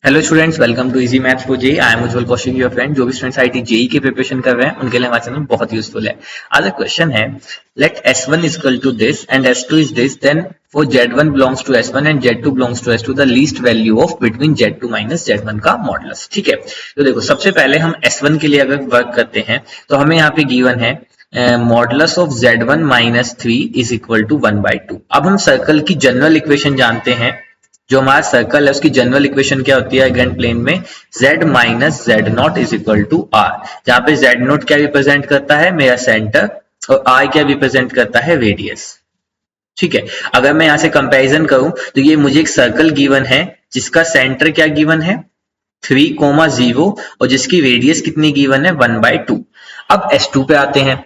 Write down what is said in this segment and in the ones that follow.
Hello students, welcome to easy maths for JEE. I am Ujjwal Kaushik, your friend. जो भी students IT JEE की preparation कर रहे हैं उनके लिए हमारा चैनल बहुत यूजफुल है। आज द क्वेश्चन है, let S1 is equal to this and S2 is this, then for Z1 belongs to S1 and Z2 belongs to S2 the least value of between Z2 minus Z1 का modulus. ठीक है, तो देखो सबसे पहले हम S1 के लिए अगर वर्क करते हैं तो हमें यहाँ पे गिवन है modulus of Z1 minus 3 is equal to 1/2। अब हम सर्कल की जनरल इक्वेशन जानते हैं। जो हमारा सर्कल है उसकी जनरल इक्वेशन क्या होती है ग्रैंड प्लेन में, z minus Z naught is equal to R, जहां पे जेड नॉट क्या रिप्रेजेंट करता है, मेरा सेंटर, और आर क्या रिप्रेजेंट करता है, रेडियस। ठीक है, अगर मैं यहां से कंपैरिजन करूं तो ये मुझे एक सर्कल गिवन है जिसका सेंटर क्या गिवन है 3,0 और जिसकी रेडियस कितनी गिवन है 1/2। अब S2 पे आते हैं।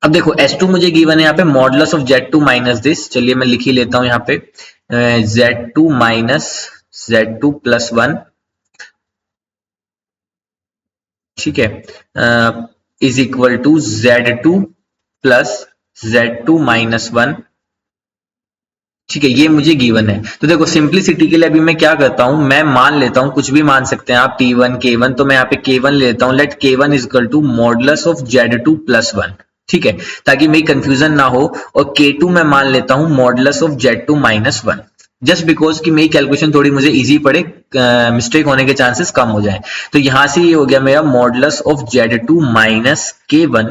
अब देखो S2 मुझे गिवन है यहाँ पे modulus of Z2 minus this, चलिए मैं लिख ही लेता हूं यहाँ पे Z2 माइनस Z2 प्लस 1, ठीक है, is equal to Z2 plus Z2 minus 1। ठीक है, ये मुझे गिवन है। तो देखो सिंपलिसिटी के लिए अभी मैं क्या करता हूं, मैं मान लेता हूं, कुछ भी मान सकते हैं आप, T1 K1, तो मैं यहाँ पे K1 ले लेता हूं। Let K1 is equal to modulus of Z2 plus 1। ठीक है, ताकि मेरी कंफ्यूजन ना हो। और K2 मैं मान लेता हूं modulus of Z2 minus 1, just because कि मेरी कैलकुलेशन थोड़ी मुझे इजी पड़े, मिस्टेक होने के चांसेस कम हो जाए। तो यहां से ये हो गया मेरा modulus of Z2 minus K1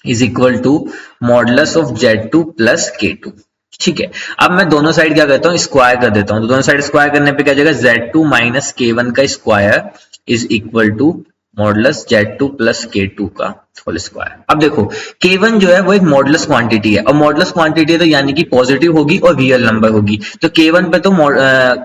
is equal to modulus of Z2 plus K2। ठीक है, अब मैं दोनों साइड क्या करता हूँ, स्क्वायर कर देता हूँ। तो दोनों साइड स्क्वायर करने पे क्या जाएगा, Z2 माइनस K1 का square is equal to modulus Z2 plus K2 का होल स्क्वायर। अब देखो K1 जो है वो एक मॉडुलस क्वांटिटी है, और मॉडुलस क्वांटिटी है तो यानी कि पॉजिटिव होगी और रियल नंबर होगी। तो K1 पे तो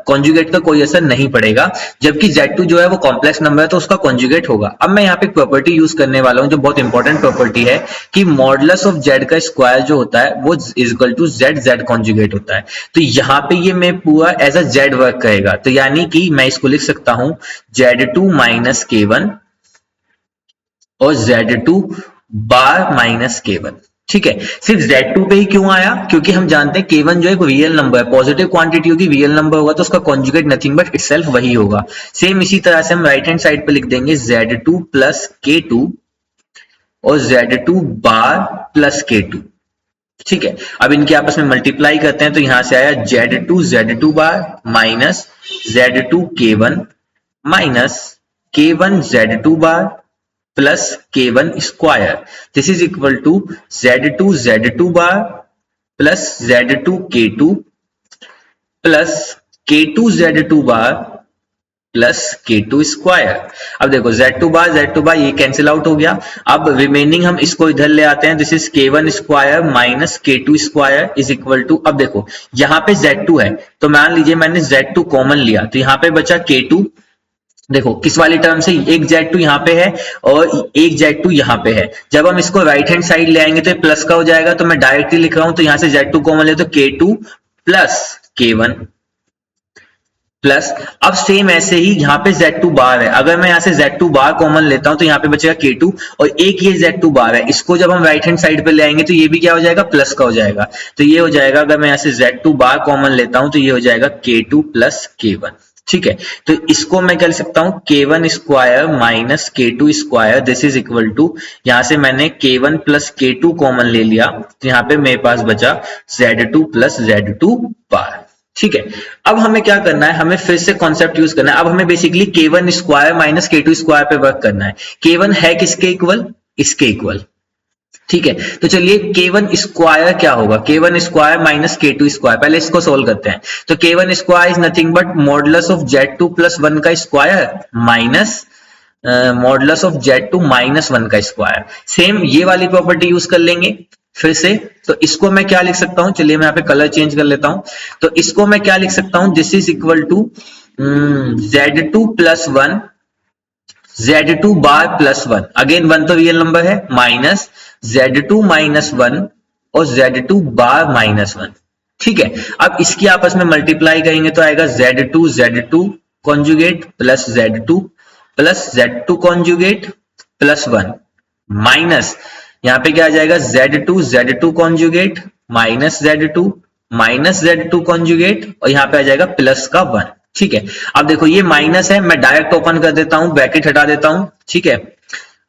कॉन्जुगेट का कोई असर नहीं पड़ेगा, जबकि Z2 जो है वो कॉम्प्लेक्स नंबर है तो उसका कॉन्जुगेट होगा। अब मैं यहाँ पे प्रॉपर्टी यूज करने वाला हूँ जो बहुत इंपॉर्टेंट प्रॉपर्टी है, कि मॉडुलस ऑफ Z का स्क्वायर जो होता है वो is equal to Z conjugate होता है। तो यहाँ पे ये मैं पूरा एज अ Z वर्क करेगा, तो यानी कि मैं इसको लिख सकता हूँ Z2 माइनस K1 और Z2 बार माइनस K1। ठीक है, सिर्फ Z2 पे ही क्यों आया, क्योंकि हम जानते हैं K1 जो है कोई रियल नंबर है, पॉजिटिव क्वांटिटी होगी, रियल नंबर होगा तो उसका कॉन्जुगेट नथिंग बट इटसेल्फ वही होगा। सेम इसी तरह से हम राइट हैंड साइड पे लिख देंगे Z2 प्लस K2 और Z2 बार प्लस K2। ठीक है, अब इनके आपस में मल्टीप्लाई करते हैं तो यहां से आया Z2 bar minus Z2 K1 minus K1 Z2 bar plus K1 square. This is equal to Z2 bar plus Z2 K2 plus K2 Z2 bar plus K2 square. अब देखो Z2 बार ये कैंसिल आउट हो गया। अब remaining हम इसको इधर ले आते हैं, this is K1 square minus K2 square is equal to, अब देखो यहाँ पे Z2 है तो मान लीजिए मैंने Z2 कॉमन लिया तो यहाँ पे बचा K2। देखो किस वाली टर्म से, एक Z2 यहाँ पे है और एक Z2 यहाँ पे है। जब हम इसको राइट हैंड साइड ले आएंगे तो ये प्लस का हो जाएगा, तो मैं डायरेक्टली लिख रहा हूं, तो यहाँ से Z2 कॉमन ले तो K2 प्लस K1 प्लस, अब सेम ऐसे ही यहाँ पे Z2 बार है, अगर मैं यहाँ से Z2 बार कॉमन लेता हूं तो यहाँ पे बचेगा K2 और एक ये Z2 बार है, इसको जब हम राइट हैंड साइड पे ले आएंगे तो ये भी क्या हो जाएगा, प्लस का हो जाएगा। तो ये हो जाएगा, अगर मैं यहाँ से Z2 बार कॉमन लेता हूं तो ये हो जाएगा K2 प्लस K1। ठीक है, तो इसको मैं कर सकता हूं K1 square minus K2 square, this is equal to, यहां से मैंने K1 प्लस K2 कॉमन ले लिया तो यहाँ पे मेरे पास बचा Z2 प्लस Z2 बार। ठीक है, अब हमें क्या करना है, हमें फिर से कॉन्सेप्ट यूज करना है। अब हमें basically K1 square minus K2 square पे वर्क करना है। K1 है किसके इक्वल, इसके इक्वल। ठीक है, तो चलिए K1 स्क्वायर क्या होगा, K1 square minus K2 square, पहले इसको सोल्व करते हैं। तो K1 square is nothing but modulus of Z2 plus 1 का square minus modulus of Z2 minus 1 का स्क्वायर। सेम ये वाली प्रॉपर्टी यूज कर लेंगे फिर से। तो इसको मैं क्या लिख सकता हूं, चलिए मैं यहाँ पे कलर चेंज कर लेता हूं। तो इसको मैं क्या लिख सकता हूं, this is equal to Z2 plus 1 Z2 bar plus 1, again 1 तो रियल नंबर है, माइनस Z2 माइनस 1 और Z2 बार माइनस 1। ठीक है, अब इसकी आपस में मल्टीप्लाई करेंगे तो आएगा Z2 conjugate plus Z2 conjugate plus 1 minus, यहाँ पे क्या आ जाएगा Z2 conjugate minus Z2 conjugate और यहाँ पे आ जाएगा प्लस का 1। ठीक है। अब देखो ये माइनस है, मैं डायरेक्ट ओपन कर देता हूं, ब्रैकेट हटा देता हूं, ठीक है,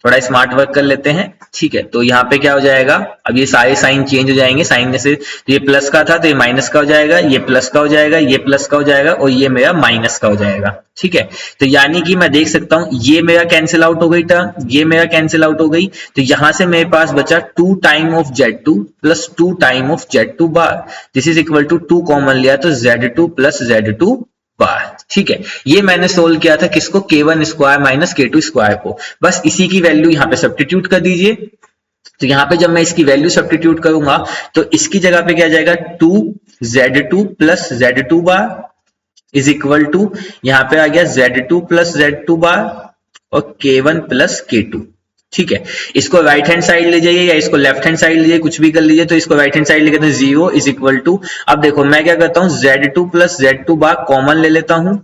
थोड़ा स्मार्ट वर्क कर लेते हैं, ठीक है। तो यहाँ पे क्या हो जाएगा, अब ये सारे साइन चेंज हो जाएंगे, साइन में से तो ये प्लस का था तो ये माइनस का हो जाएगा, ये प्लस का हो जाएगा, ये प्लस का हो जाएगा और ये मेरा माइनस का हो जाएगा, ठीक है। तो यानी कि मैं देख सकता हूं ये मेरा कैंसिल आउट हो गई टर्म, ये मेरा कैंसिल आउट हो गई, तो यहां से मेरे पास बचा 2 time of Z2 plus 2 time of Z2 bar, this is equal to 2 common लिया तो Z2 प्लस Z2 बार, ठीक है। ये मैंने सोल्व किया था किसको, k1 square minus k2 square को, बस इसी की वैल्यू यहाँ पे सब्स्टिट्यूट कर दीजिए। तो यहाँ पे जब मैं इसकी वैल्यू सब्स्टिट्यूट करूंगा तो इसकी जगह पे क्या जाएगा, 2Z2 plus Z2 bar is equal to, यहाँ पे आ गया Z2 प्लस Z2 बार और k1 प्लस k2, ठीक है। इसको राइट हैंड साइड ले जाइए या इसको लेफ्ट हैंड साइड लीजिए, कुछ भी कर लीजिए। तो इसको राइट हैंड साइड लेकर 0 इज इक्वल टू, अब देखो मैं क्या करता हूं, Z2 प्लस Z2 बार कॉमन ले लेता हूं,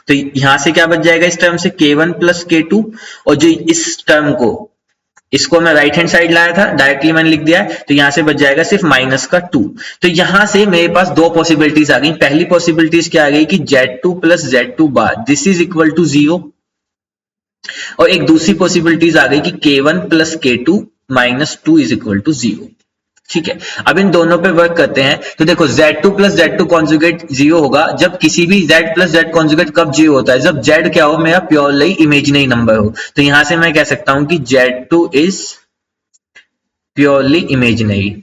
तो यहां से क्या बच जाएगा इस टर्म से, k1 प्लस k2, और जो इस टर्म को, इसको मैं राइट हैंड साइड लाया था, डायरेक्टली मैंने लिख दिया है, तो यहां से बच जाएगा सिर्फ माइनस का 2। तो यहां से मेरे पास दो पॉसिबिलिटीज आ गई। पहली पॉसिबिलिटीज क्या आ गई कि Z2 plus Z2 bar this is equal to 0, और एक दूसरी पॉसिबिलिटीज आ गई कि k1 plus k2 minus 2 is equal to 0, ठीक है। अब इन दोनों पे वर्क करते हैं, तो देखो Z2 प्लस Z2 कॉन्जुगेट 0 होगा जब किसी भी Z प्लस Z कॉन्जुगेट कब 0 होता है, जब Z क्या हो, मेरा प्योरली इमेजिनरी नंबर हो। तो यहां से मैं कह सकता हूं कि Z2 इज प्योरली इमेजिनरी,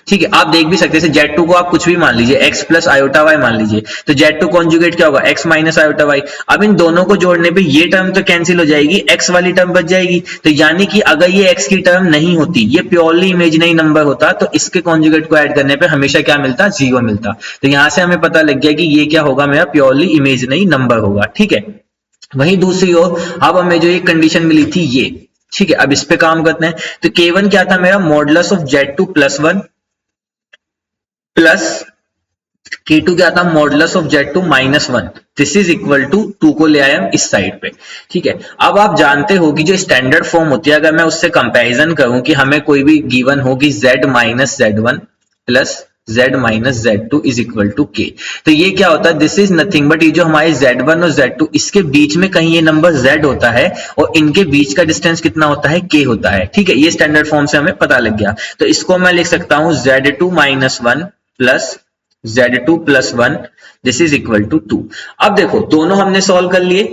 ठीक है। आप देख भी सकते हैं Z2 को आप कुछ भी मान लीजिए, x प्लस आयोटा वाई मान लीजिए, तो Z2 कॉन्जुगेट क्या होगा, x माइनस आयोटा वाई। अब इन दोनों को जोड़ने पे ये टर्म तो कैंसिल हो जाएगी, x वाली टर्म बच जाएगी। तो यानी कि अगर ये x की टर्म नहीं होती, ये प्योरली इमेजिनरी नंबर होता, तो इसके कॉन्जुगेट को ऐड करने पे हमेशा क्या मिलता, 0 मिलता। तो यहां से हमें पता लग गया कि ये क्या होगा, मेरा प्योरली इमेजिनरी नंबर होगा, ठीक है। वहीं दूसरी ओर अब हमें जो एक कंडीशन मिली थी ये, ठीक है, अब इस पे काम करते हैं। तो k1 क्या था मेरा, modulus of Z2 plus 1 plus k2 क्या था, modulus of Z2 minus 1, this is equal to 2 को ले आया इस साइड पे, ठीक है। अब आप जानते हो कि जो स्टैंडर्ड फॉर्म होती है, अगर मैं उससे कंपैरिजन करूं कि हमें कोई भी गिवन हो कि Z minus Z1 plus Z minus Z2 is equal to k, तो ये क्या होता है, दिस इज नथिंग बट ये जो हमारे Z1 और Z2 इसके बीच में कहीं ये नंबर Z होता है और इनके बीच का डिस्टेंस कितना होता है, k होता है, ठीक है। ये स्टैंडर्ड फॉर्म से हमें पता लग गया। तो इसको मैं लिख सकता हूं Z2 minus 1 plus Z2 plus 1 this is equal to 2। अब देखो दोनों हमने सॉल्व कर लिए।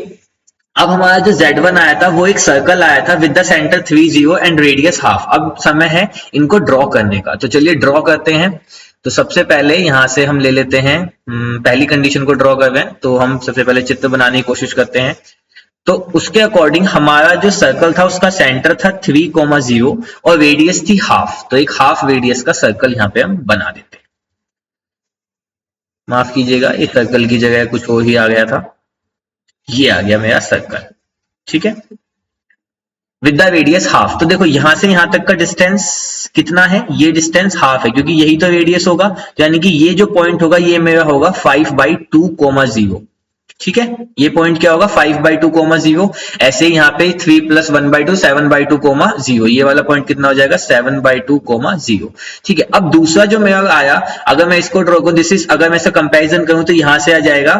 अब हमारा जो Z1 आया था वो एक सर्कल आया था with the centre 3 0 and radius half. अब समय है इनको ड्रॉ करने का, तो चलिए ड्रॉ करते हैं। तो सबसे पहले यहां से हम ले लेते हैं, पहली कंडीशन को ड्रॉ कर रहे हैं, तो हम सबसे पहले चित्र बनाने की कोशिश करते हैं। तो उसके अकॉर्डिंग हमारा जो सर्कल था उसका सेंटर था 3,0 और रेडियस थी हाफ, तो एक हाफ रेडियस का सर्कल यहाँ पे हम बना देते हैं। माफ कीजिएगा, इस सर्कल की जगह कुछ और ही आ गया था, ये आ गया मेरा सर्कल, ठीक है, विद द रेडियस हाफ। तो देखो यहां से यहां तक का डिस्टेंस कितना है, ये डिस्टेंस हाफ है क्योंकि यही तो रेडियस होगा, यानी कि ये जो पॉइंट होगा ये मेरा होगा 5/2, 0, ठीक है। ये पॉइंट क्या होगा, 5/2, 0। ऐसे यहाँ पे 3 + 1/2 7/2, 0, ये वाला पॉइंट कितना हो जाएगा, 7/2, 0, ठीक है। अब दूसरा जो मेरा आया, अगर मैं इसको ड्रॉ करूं, दिस इज, अगर मैं इसका कंपैरिजन करूं तो यहां से आ जाएगा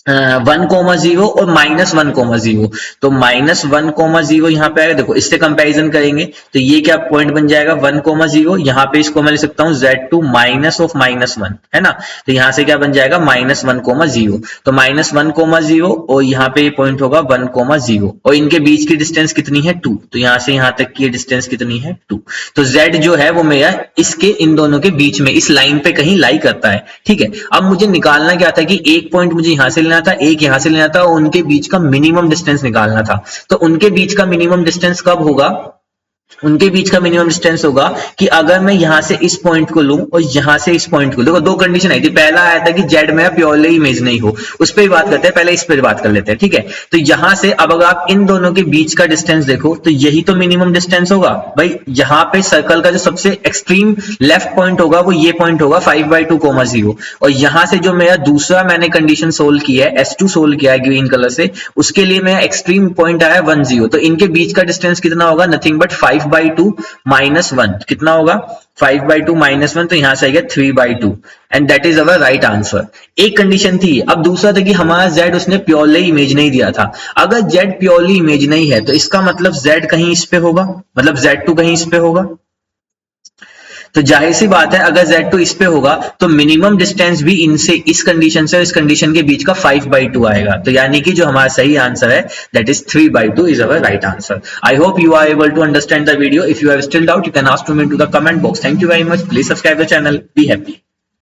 1, 0 और -1, 0, तो -1, 0 यहाँ पे आएगा। देखो इससे कंपैरिजन करेंगे तो ये क्या पॉइंट बन जाएगा, 1, 0, यहाँ पे इसको मैं ले सकता हूँ Z2 माइनस ऑफ -1, है ना। तो यहाँ से क्या बन जाएगा, -1, 0, तो -1, 0 और यहाँ पे ये पॉइंट होगा 1, 0 और इनके बीच की डिस्टेंस कितनी है, 2, तो यहाँ से यहाँ तक की डिस्टेंस कितनी है, 2। तो Z जो है वो मेरा इसके इन दोनों के बीच में इस लाइन पे कहीं लाई करता है, ठीक है। अब मुझे निकालना क्या था कि एक पॉइंट मुझे यहाँ से लेना था, एक यहां से लेना था और उनके बीच का मिनिमम डिस्टेंस निकालना था। तो उनके बीच का मिनिमम डिस्टेंस कब होगा, उनके बीच का मिनिमम डिस्टेंस होगा कि अगर मैं यहां से इस पॉइंट को लूं और यहां से इस पॉइंट को, देखो दो कंडीशन आई थी। पहला आया था कि Z मेरा प्योरली इमेज नहीं हो, उस पर भी बात करते हैं, पहले इस पर बात कर लेते हैं, ठीक है। तो यहां से अब अगर आप इन दोनों के बीच का डिस्टेंस देखो तो यही तो मिनिमम डिस्टेंस होगा भाई। यहां पे सर्कल का जो सबसे एक्सट्रीम लेफ्ट पॉइंट होगा वो ये पॉइंट होगा 5/2, 0 और यहां से जो मेरा दूसरा मैंने कंडीशन सोल्व किया है, S2 सोल्व किया है ग्रीन कलर से, उसके लिए मेरा एक्सट्रीम पॉइंट आया 1, 0, तो इनके बीच का डिस्टेंस कितना होगा, नथिंग बट 5 5/2 -1 कितना होगा 5/2 -1, तो यहां से आएगा 3/2 and that is our right answer. एक कंडीशन थी। अब दूसरा था कि हमारा z उसने प्योरली इमेज नहीं दिया था। अगर z प्योरली इमेज नहीं है तो इसका मतलब z कहीं इस पे होगा, मतलब z2 कहीं इस पे होगा। तो जाहिर सी बात है अगर Z2 इस पे होगा तो मिनिमम डिस्टेंस भी इनसे इस कंडीशन से इस कंडीशन के बीच का 5/2 आएगा। तो यानी कि जो हमारा सही आंसर है that is 3/2 is our right answer. I hope you are able to understand the video. If you have still doubt you can ask to me to the comment box. Thank you very much. Please subscribe the channel. Be happy.